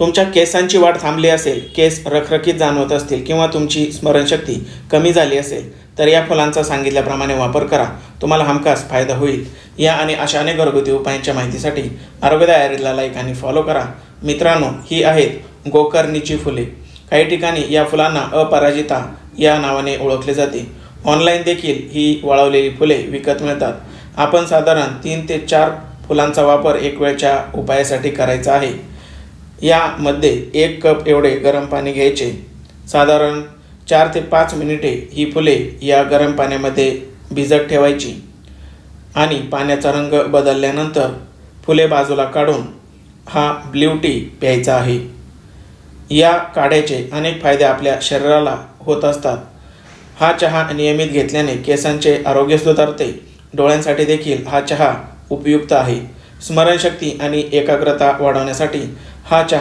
तुमच्या केसांची वाढ थांबली असेल, केस रखरखीत जाणवत असतील किंवा तुमची स्मरणशक्ती कमी झाली असेल तर या फुलांचा सांगितल्याप्रमाणे वापर करा. तुम्हाला हमखास फायदा होईल. या आणि अशा अनेक घरगुती उपायांच्या माहितीसाठी आरोग्यदायी आयुर्वेदला लाईक आणि फॉलो करा. मित्रांनो, ही आहेत गोकर्णीची फुले. काही ठिकाणी या फुलांना अपराजिता या नावाने ओळखले जाते. ऑनलाईन देखील ही वाळवलेली फुले विकत मिळतात. आपण साधारण 3 ते 4 फुलांचा वापर एक वेळच्या उपायासाठी करायचा आहे. यामध्ये 1 कप एवढे गरम पाणी घ्यायचे. साधारण 4 ते 5 मिनिटे ही फुले या गरम पाण्यामध्ये भिजत ठेवायची आणि पाण्याचा रंग बदलल्यानंतर फुले बाजूला काढून हा ब्ल्यू टी प्यायचा आहे. या काढ्याचे अनेक फायदे आपल्या शरीराला होत असतात. हा चहा नियमित घेतल्याने केसांचे आरोग्य सुधारते. डोळ्यांसाठी देखील हा चहा उपयुक्त आहे. स्मरणशक्ती आणि एकाग्रता वाढवण्यासाठी हा चहा